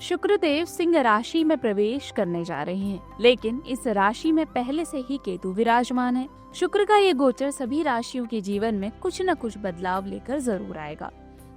शुक्रदेव सिंह राशि में प्रवेश करने जा रहे हैं, लेकिन इस राशि में पहले से ही केतु विराजमान है। शुक्र का ये गोचर सभी राशियों के जीवन में कुछ न कुछ बदलाव लेकर जरूर आएगा।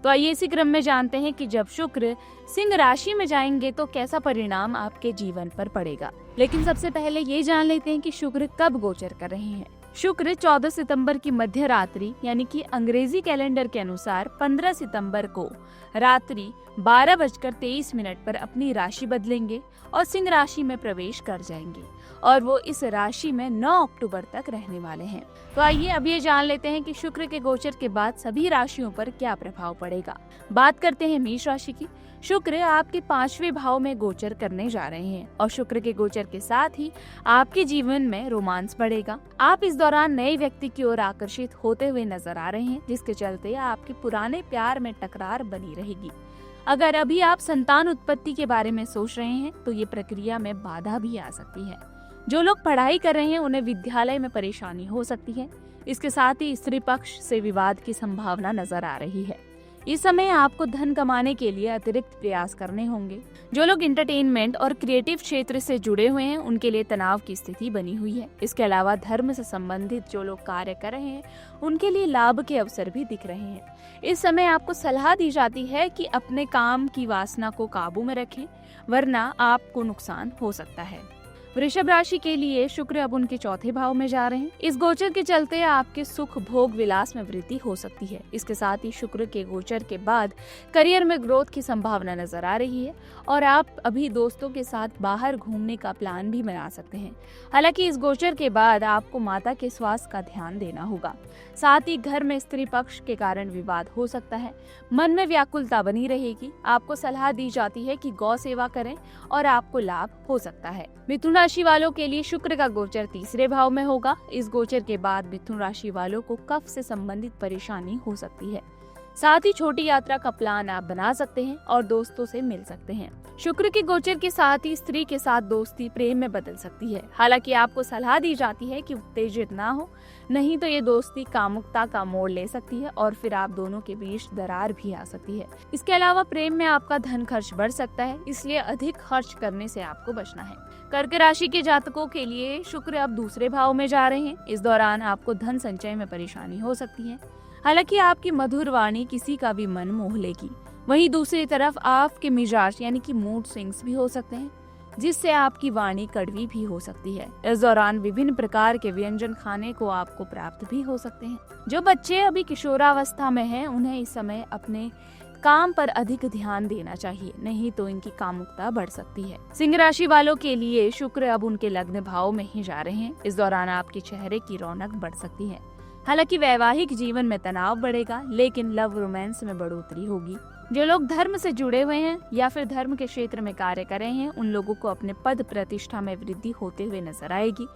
तो आइए इसी क्रम में जानते हैं कि जब शुक्र सिंह राशि में जाएंगे तो कैसा परिणाम आपके जीवन पर पड़ेगा। लेकिन सबसे पहले ये जान लेते हैं कि शुक्र कब गोचर कर रहे हैं। शुक्र 14 सितंबर की मध्य रात्रि यानी कि अंग्रेजी कैलेंडर के अनुसार 15 सितंबर को रात्रि 12:23 पर अपनी राशि बदलेंगे और सिंह राशि में प्रवेश कर जाएंगे और वो इस राशि में 9 अक्टूबर तक रहने वाले हैं। तो आइए अब ये जान लेते हैं कि शुक्र के गोचर के बाद सभी राशियों पर क्या प्रभाव पड़ेगा। बात करते हैं मेष राशि की। शुक्र आपके 5वें भाव में गोचर करने जा रहे हैं और शुक्र के गोचर के साथ ही आपके जीवन में रोमांस बढ़ेगा। आप इस दौरान नए व्यक्ति की ओर आकर्षित होते हुए नजर आ रहे हैं, जिसके चलते आपके पुराने प्यार में टकरार बनी रहेगी। अगर अभी आप संतान उत्पत्ति के बारे में सोच रहे हैं तो ये प्रक्रिया में बाधा भी आ सकती है। जो लोग पढ़ाई कर रहे हैं उन्हें विद्यालय में परेशानी हो सकती है। इसके साथ ही स्त्री पक्ष से विवाद की संभावना नजर आ रही है। इस समय आपको धन कमाने के लिए अतिरिक्त प्रयास करने होंगे। जो लोग एंटरटेनमेंट और क्रिएटिव क्षेत्र से जुड़े हुए हैं उनके लिए तनाव की स्थिति बनी हुई है। इसके अलावा धर्म से संबंधित जो लोग कार्य कर रहे हैं उनके लिए लाभ के अवसर भी दिख रहे हैं। इस समय आपको सलाह दी जाती है कि अपने काम की वासना को काबू में रखें, वरना आपको नुकसान हो सकता है। वृषभ राशि के लिए शुक्र अब उनके 4थे भाव में जा रहे हैं। इस गोचर के चलते आपके सुख भोग विलास में वृद्धि हो सकती है। इसके साथ ही शुक्र के गोचर के बाद करियर में ग्रोथ की संभावना नजर आ रही है और आप अभी दोस्तों के साथ बाहर घूमने का प्लान भी बना सकते हैं। हालांकि इस गोचर के बाद आपको माता के स्वास्थ्य का ध्यान देना होगा। साथ ही घर में स्त्री पक्ष के कारण विवाद हो सकता है। मन में व्याकुलता बनी रहेगी। आपको सलाह दी जाती है कि गौ सेवा करें और आपको लाभ हो सकता है। मिथुन राशि वालों के लिए शुक्र का गोचर 3रे भाव में होगा। इस गोचर के बाद मिथुन राशि वालों को कफ से संबंधित परेशानी हो सकती है। साथ ही छोटी यात्रा का प्लान आप बना सकते हैं और दोस्तों से मिल सकते हैं। शुक्र के गोचर के साथ ही स्त्री के साथ दोस्ती प्रेम में बदल सकती है। हालांकि आपको सलाह दी जाती है कि उत्तेजित ना हो, नहीं तो ये दोस्ती कामुकता का मोड़ ले सकती है और फिर आप दोनों के बीच दरार भी आ सकती है। इसके अलावा प्रेम में आपका धन खर्च बढ़ सकता है, इसलिए अधिक खर्च करने से आपको बचना है। कर्क राशि के जातकों के लिए शुक्र अब 2रे भाव में जा रहे हैं। इस दौरान आपको धन संचय में परेशानी हो सकती है। हालांकि आपकी मधुर वाणी किसी का भी मन मोह लेगी। वहीं दूसरी तरफ आपके मिजाज यानी कि मूड स्विंग्स भी हो सकते हैं, जिससे आपकी वाणी कड़वी भी हो सकती है। इस दौरान विभिन्न प्रकार के व्यंजन खाने को आपको प्राप्त भी हो सकते हैं। जो बच्चे अभी किशोरावस्था में हैं, उन्हें इस समय अपने काम पर अधिक ध्यान देना चाहिए, नहीं तो इनकी कामुकता बढ़ सकती है। सिंह राशि वालों के लिए शुक्र अब उनके लग्न भाव में ही जा रहे हैं। इस दौरान आपके चेहरे की रौनक बढ़ सकती है। हालांकि वैवाहिक जीवन में तनाव बढ़ेगा, लेकिन लव रोमांस में बढ़ोतरी होगी। जो लोग धर्म से जुड़े हुए हैं या फिर धर्म के क्षेत्र में कार्य कर रहे हैं, उन लोगों को अपने पद प्रतिष्ठा में वृद्धि होते हुए नजर आएगी।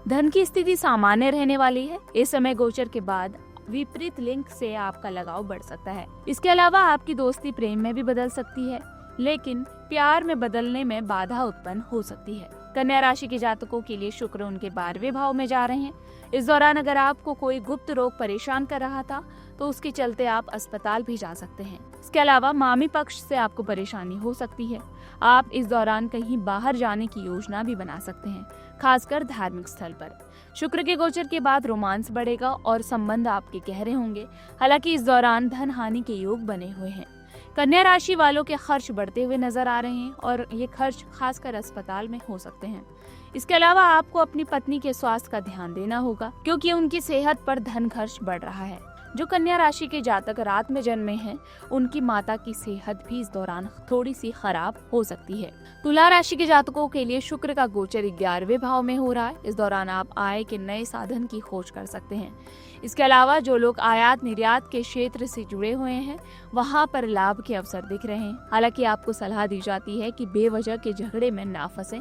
धन की स्थिति सामान्य रहने वाली है। इस समय गोचर के बाद विपरीत लिंग से आपका लगाव बढ़ सकता है। इसके अलावा आपकी दोस्ती प्रेम में भी बदल सकती है, लेकिन प्यार में बदलने में बाधा उत्पन्न हो सकती है। कन्या राशि के जातकों के लिए शुक्र उनके 12वें भाव में जा रहे हैं। इस दौरान अगर आपको कोई गुप्त रोग परेशान कर रहा था तो उसके चलते आप अस्पताल भी जा सकते हैं। इसके अलावा मामी पक्ष से आपको परेशानी हो सकती है। आप इस दौरान कहीं बाहर जाने की योजना भी बना सकते हैं, खासकर धार्मिक स्थल पर। शुक्र के गोचर के बाद रोमांस बढ़ेगा और संबंध आपके गहरे होंगे। हालांकि इस दौरान धन हानि के योग बने हुए हैं। कन्या राशि वालों के खर्च बढ़ते हुए नजर आ रहे हैं और ये खर्च खासकर अस्पताल में हो सकते हैं। इसके अलावा आपको अपनी पत्नी के स्वास्थ्य का ध्यान देना होगा, क्योंकि उनकी सेहत पर धन खर्च बढ़ रहा है। जो कन्या राशि के जातक रात में जन्मे हैं, उनकी माता की सेहत भी इस दौरान थोड़ी सी खराब हो सकती है। तुला राशि के जातकों के लिए शुक्र का गोचर 11वें भाव में हो रहा है। इस दौरान आप आय के नए साधन की खोज कर सकते हैं। इसके अलावा जो लोग आयात निर्यात के क्षेत्र से जुड़े हुए हैं, वहां पर लाभ के अवसर दिख रहे हैं। हालांकि आपको सलाह दी जाती है कि बेवजह के झगड़े में ना फंसे,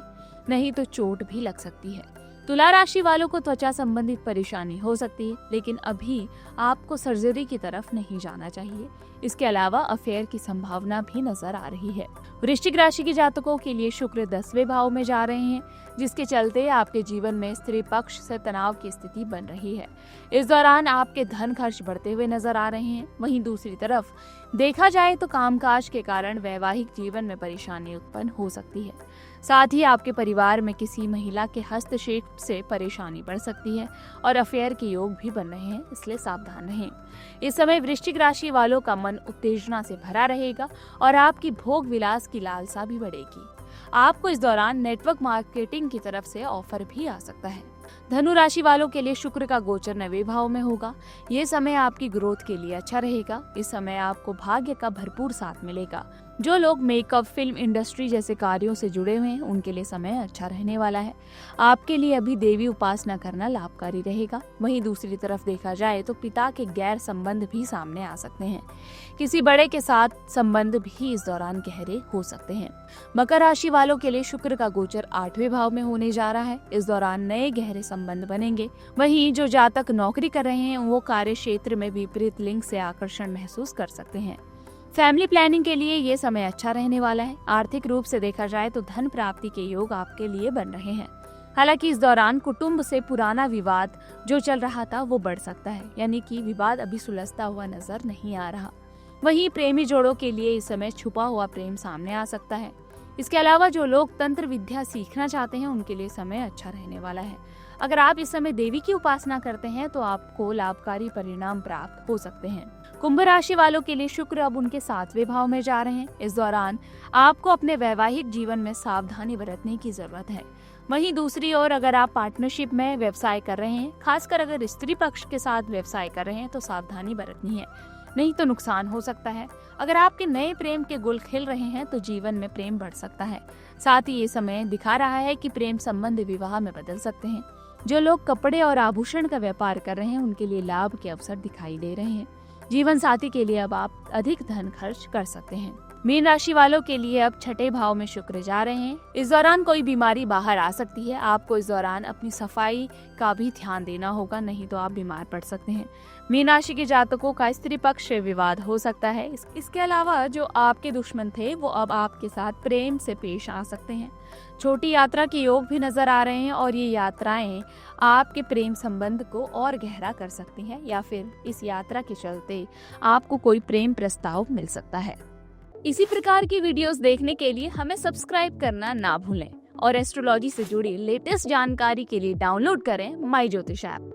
नहीं तो चोट भी लग सकती है। तुला राशि वालों को त्वचा संबंधित परेशानी हो सकती है, लेकिन अभी आपको सर्जरी की तरफ नहीं जाना चाहिए। इसके अलावा अफेयर की संभावना भी नजर आ रही है। वृश्चिक राशि के जातकों के लिए शुक्र 10वें भाव में जा रहे हैं, जिसके चलते आपके जीवन में स्त्री पक्ष से तनाव की स्थिति बन रही है। इस दौरान आपके धन खर्च बढ़ते हुए नजर आ रहे हैं। वहीं दूसरी तरफ देखा जाए तो कामकाज के कारण वैवाहिक जीवन में परेशानी उत्पन्न हो सकती है। साथ ही आपके परिवार में किसी महिला के हस्तक्षेप से परेशानी बढ़ सकती है और अफेयर के योग भी बन रहे हैं, इसलिए सावधान रहें। इस समय वृश्चिक राशि वालों का मन उत्तेजना से भरा रहेगा और आपकी भोग विलास की लालसा भी बढ़ेगी। आपको इस दौरान नेटवर्क मार्केटिंग की तरफ से ऑफर भी आ सकता है। धनु राशि वालों के लिए शुक्र का गोचर 9वें भाव में होगा। ये समय आपकी ग्रोथ के लिए अच्छा रहेगा। इस समय आपको भाग्य का भरपूर साथ मिलेगा। जो लोग मेकअप, फिल्म इंडस्ट्री जैसे कार्यों से जुड़े हुए हैं उनके लिए समय अच्छा रहने वाला है। आपके लिए अभी देवी उपासना करना लाभकारी रहेगा। वहीं दूसरी तरफ देखा जाए तो पिता के गैर संबंध भी सामने आ सकते हैं। किसी बड़े के साथ संबंध भी इस दौरान गहरे हो सकते हैं। मकर राशि वालों के लिए शुक्र का गोचर 8वें भाव में होने जा रहा है। इस दौरान नए गहरे संबंध बनेंगे। वहीं जो जातक नौकरी कर रहे हैं वो कार्य क्षेत्र में विपरीत लिंग से आकर्षण महसूस कर सकते हैं। फैमिली प्लानिंग के लिए ये समय अच्छा रहने वाला है। आर्थिक रूप से देखा जाए तो धन प्राप्ति के योग आपके लिए बन रहे हैं। हालांकि इस दौरान कुटुंब से पुराना विवाद जो चल रहा था वो बढ़ सकता है, यानी कि विवाद अभी सुलझता हुआ नजर नहीं आ रहा। वहीं प्रेमी जोड़ों के लिए इस समय छुपा हुआ प्रेम सामने आ सकता है। इसके अलावा जो लोग तंत्र विद्या सीखना चाहते हैं उनके लिए समय अच्छा रहने वाला है। अगर आप इस समय देवी की उपासना करते हैं तो आपको लाभकारी परिणाम प्राप्त हो सकते हैं। कुंभ राशि वालों के लिए शुक्र अब उनके 7वें भाव में जा रहे हैं। इस दौरान आपको अपने वैवाहिक जीवन में सावधानी बरतने की जरूरत है। वहीं दूसरी ओर अगर आप पार्टनरशिप में व्यवसाय कर रहे हैं, खासकर अगर स्त्री पक्ष के साथ व्यवसाय कर रहे हैं तो सावधानी बरतनी है, नहीं तो नुकसान हो सकता है। अगर आपके नए प्रेम के गुल खिल रहे हैं तो जीवन में प्रेम बढ़ सकता है। साथ ही ये समय दिखा रहा है कि प्रेम संबंध विवाह में बदल सकते हैं। जो लोग कपड़े और आभूषण का व्यापार कर रहे हैं उनके लिए लाभ के अवसर दिखाई दे रहे हैं। जीवन साथी के लिए अब आप अधिक धन खर्च कर सकते हैं। मीन राशि वालों के लिए अब 6ठे भाव में शुक्र जा रहे हैं। इस दौरान कोई बीमारी बाहर आ सकती है। आपको इस दौरान अपनी सफाई का भी ध्यान देना होगा, नहीं तो आप बीमार पड़ सकते हैं। मीन राशि के जातकों का स्त्री पक्ष से विवाद हो सकता है। इसके अलावा जो आपके दुश्मन थे वो अब आपके साथ प्रेम से पेश आ सकते हैं। छोटी यात्रा के योग भी नजर आ रहे हैं और ये यात्राएं आपके प्रेम संबंध को और गहरा कर सकती हैं, या फिर इस यात्रा के चलते आपको कोई प्रेम प्रस्ताव मिल सकता है। इसी प्रकार की वीडियोस देखने के लिए हमें सब्सक्राइब करना ना भूलें और एस्ट्रोलॉजी से जुड़ी लेटेस्ट जानकारी के लिए डाउनलोड करें माई ज्योतिष ऐप।